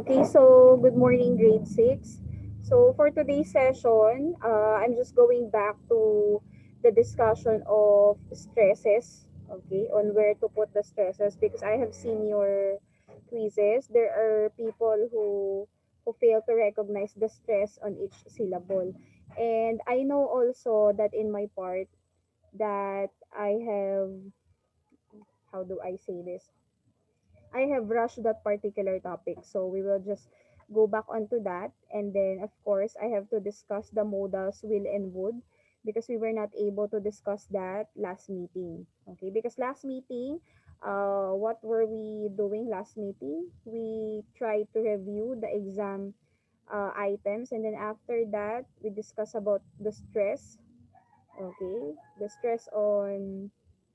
Okay, so good morning, grade 6. So for today's session, I'm just going back to the discussion of stresses, okay, on where to put the stresses because I have seen your quizzes. There are people who fail to recognize the stress on each syllable. And I know also that in my part that I have, how do I say this? I have rushed that particular topic. So we will just go back onto that. And then, of course, I have to discuss the modals will and would because we were not able to discuss that last meeting. Okay, because last meeting, what were we doing last meeting? We tried to review the exam items, and then after that, we discuss about the stress. Okay, the stress on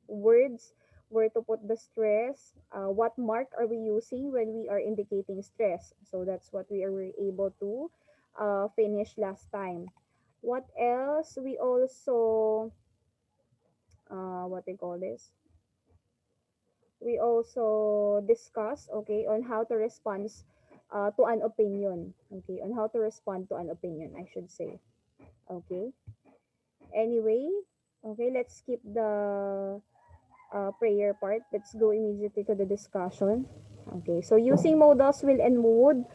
words, where to put the stress, what mark are we using when we are indicating stress. So that's what we were able to finish last time. What else? We also, what they call this? We also discuss, okay, on how to respond to an opinion. Okay, on how to respond to an opinion, I should say. Okay. Anyway, okay, let's skip the prayer part. Let's go immediately to the discussion. Okay, so using modals, will, and mood.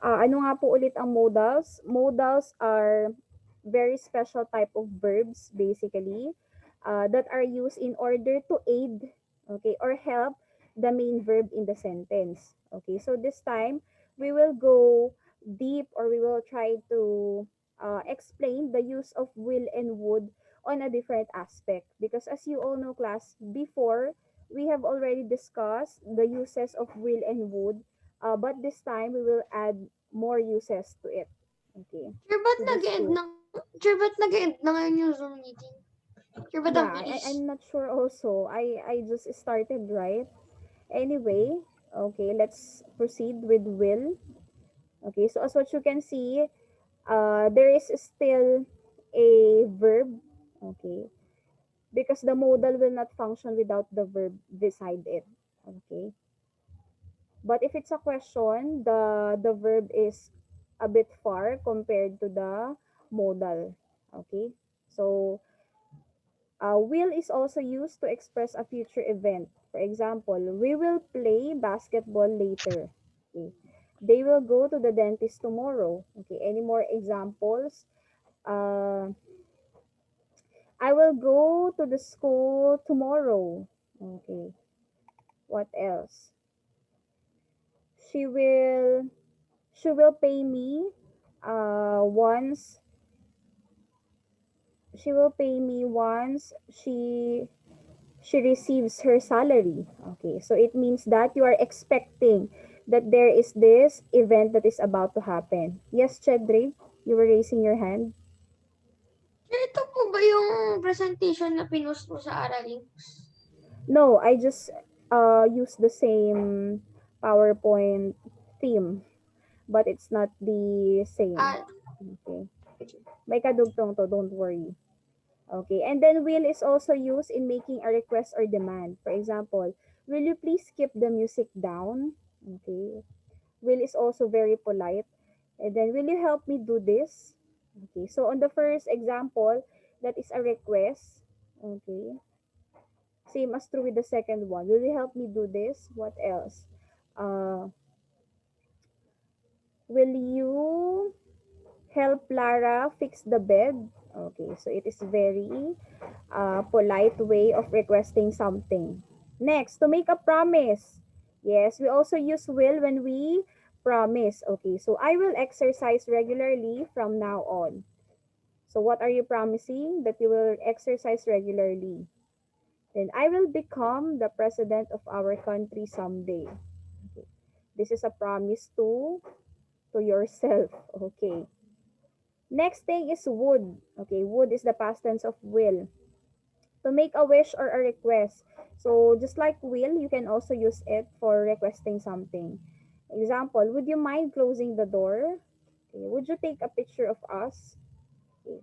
Ano nga po ulit ang modals? Modals are very special type of verbs, basically, that are used in order to aid, okay, or help the main verb in the sentence. Okay, so this time, we will go deep, or we will try to explain the use of will and would on a different aspect, because as you all know, class, before we have already discussed the uses of will and would, but this time we will add more uses to it, okay, to these two. Sure, ba't nag-end na ngayon yung Zoom meeting? Sure, ba't Yeah, ang bilis? I'm not sure also. I just started, right? Anyway, okay, let's proceed with will. Okay, so as what you can see, there is still a verb, okay, because the modal will not function without the verb beside it. Okay. But if it's a question, the verb is a bit far compared to the modal. Okay. So will is also used to express a future event. For example, we will play basketball later. Okay. They will go to the dentist tomorrow. Okay. Any more examples? Uh, I will go to the school tomorrow. Okay. What else? She will she will pay me once she receives her salary. Okay, so it means that you are expecting that there is this event that is about to happen. Yes, Chedre, you were raising your hand. Sure, ito po ba yung presentation na pinost mo sa Aralinks? No, I just use the same PowerPoint theme, but it's not the same. Ah, Okay. May kadugtong to, don't worry. Okay, and then will is also used in making a request or demand. For example, will you please keep the music down? Okay, will is also very polite. And then, will you help me do this? Okay, so on the first example, that is a request. Okay, same as true with the second one. Will you help me do this? What else? Uh, will you help Lara fix the bed? Okay, so it is very polite way of requesting something. Next, to make a promise. Yes, we also use will when we promise. Okay, so I will exercise regularly from now on. So what are you promising? That you will exercise regularly. Then I will become the president of our country someday. Okay. This is a promise to yourself. Okay. Next thing is would. Okay, would is the past tense of will. To make a wish or a request. So just like will, you can also use it for requesting something. Example, would you mind closing the door? Okay. Would you take a picture of us? Okay.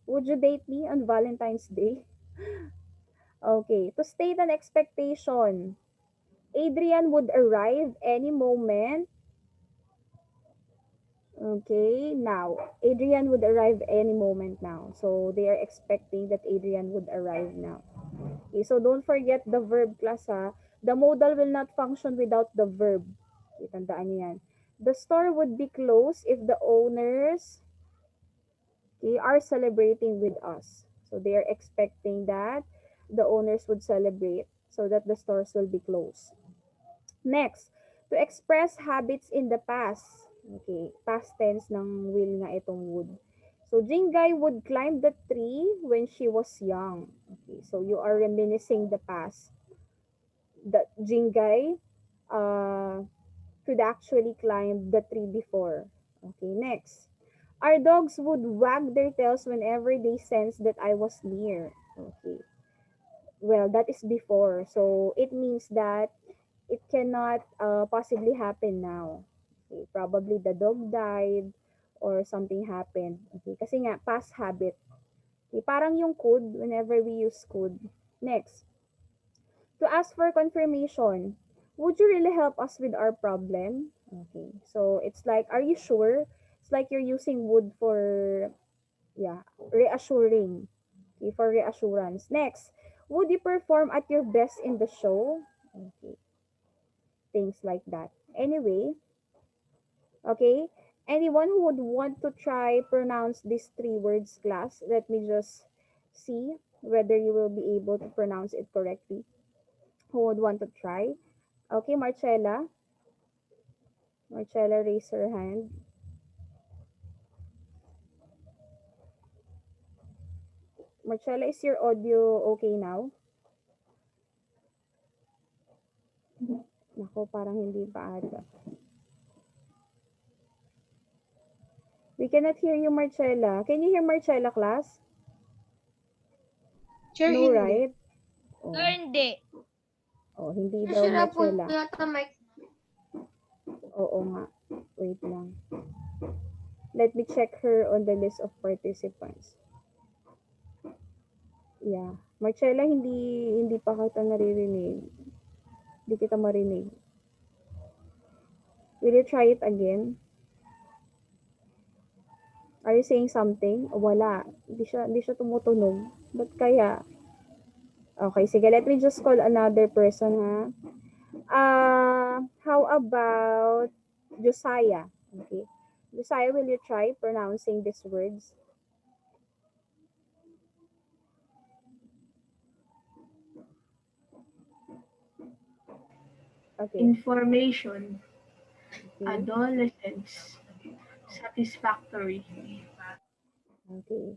Would you date me on Valentine's Day? Okay. To state an expectation. Adrian would arrive any moment. Okay, now. Adrian would arrive any moment now. So they are expecting that Adrian would arrive now. Okay, so don't forget the verb class ha. The modal will not function without the verb. Okay, tandaan niyo yan. The store would be closed if the owners, okay, are celebrating with us. So they are expecting that the owners would celebrate so that the stores will be closed. Next, to express habits in the past. Okay, past tense ng will nga itong would. So, Jingay would climb the tree when she was young. Okay, so you are reminiscing the past. The Jingay could actually climb the tree before. Okay, next. Our dogs would wag their tails whenever they sensed that I was near. Okay. Well, that is before. So, it means that it cannot possibly happen now. Okay, probably the dog died or something happened. Okay, kasi nga, past habit. Okay, parang yung could, whenever we use could. Next, to ask for confirmation. Would you really help us with our problem? Okay, so it's like, are you sure? It's like you're using would for, yeah, reassuring. Okay, for reassurance. Next, would you perform at your best in the show? Okay, things like that. Anyway, okay, anyone who would want to try pronounce these three words class, let me just see whether you will be able to pronounce it correctly. Who would want to try? Okay, Marcella. Marcella, raise her hand. Marcella, is your audio okay now? Nako, parang hindi pa ata. We cannot hear you, Marcella. Can you hear Marcella, class? Sir, No, hindi. right? Sir, Oh, hindi. oh hindi daw, Nasira po Marcella. yata mic. Oo nga. Wait lang. Let me check her on the list of participants. Yeah. Marcella, hindi pa kita naririnig. Hindi kita marinig. Will you try it again? Are you saying something? O wala. Hindi siya tumutunog. Ba't kaya? Okay, sige. Let me just call another person, ha? How about Josiah? Okay. Josiah, will you try pronouncing these words? Okay. Information, Okay. adolescence, satisfactory. Okay.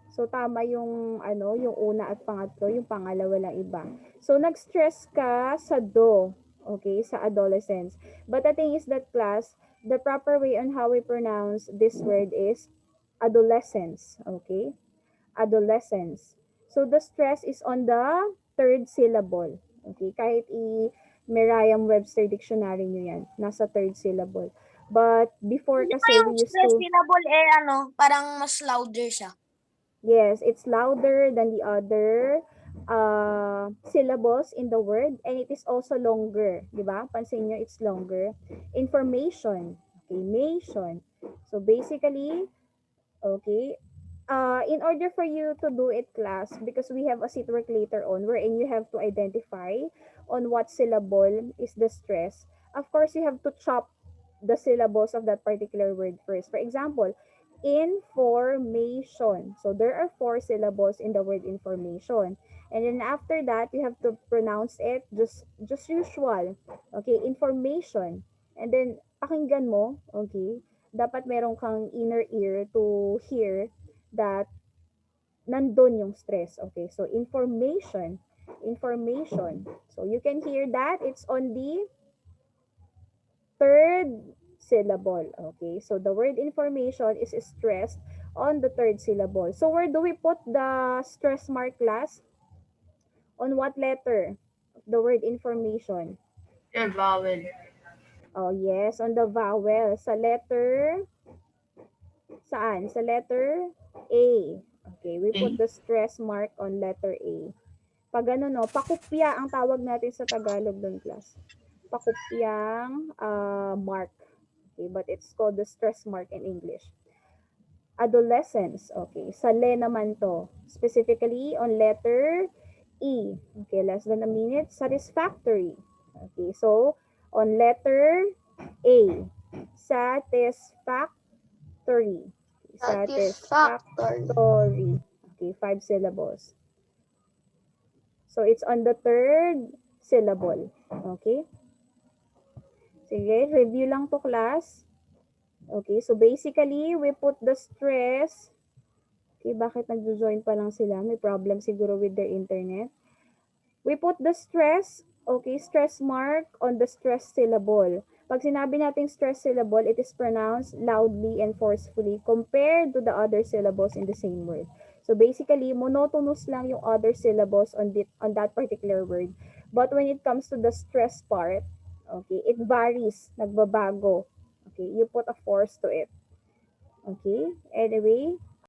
So tama yung yung una at pangatlo, yung pangalawa lang iba. So nag-stress ka sa do, okay, sa adolescence. But the thing is that class, the proper way on how we pronounce this word is adolescence, okay? Adolescence. So the stress is on the third syllable. Okay, kahit Merriam-Webster dictionary nyo yan, nasa third syllable. But before Hindi ba kasi yung we used stress to, syllable parang mas louder siya? yes, it's louder than the other syllables in the word, and it is also longer, di ba? Pansin nyo, it's longer. Information, okay, nation. So basically, okay, in order for you to do it class, because we have a seat work later on wherein you have to identify on what syllable is the stress. Of course, you have to chop the syllables of that particular word first. For example, information. So there are four syllables in the word information. And then after that, you have to pronounce it just usual. Okay, information. And then pakinggan mo, okay? Dapat meron kang inner ear to hear that nandun yung stress. Okay, so information. Information. So you can hear that it's on the third syllable. Okay, so the word information is stressed on the third syllable. So where do we put the stress mark class? On what letter? The word information. The vowel. Oh yes, on the vowel. Sa letter, saan? Sa letter A. Okay, we put A. the stress mark on letter A. Pag ano, no, pakupya ang tawag natin sa Tagalog doon, class. Pakupyang mark. Okay, but it's called the stress mark in English. Adolescence, okay. Sa le naman to. Specifically on letter E. Okay, less than a minute. Satisfactory. Okay, so on letter A. Satisfactory. Satisfactory. Okay, 5 syllables. So it's on the third syllable. Okay? Sige, review lang to, class. Okay, so basically, we put the stress. Okay, bakit nagjo-join pa lang sila? May problem siguro with their internet. We put the stress, okay, stress mark on the stress syllable. Pag sinabi nating stress syllable, it is pronounced loudly and forcefully compared to the other syllables in the same word. So basically, monotonous lang yung other syllables on that particular word. But when it comes to the stress part, okay, it varies, nagbabago. Okay, you put a force to it. Okay, anyway,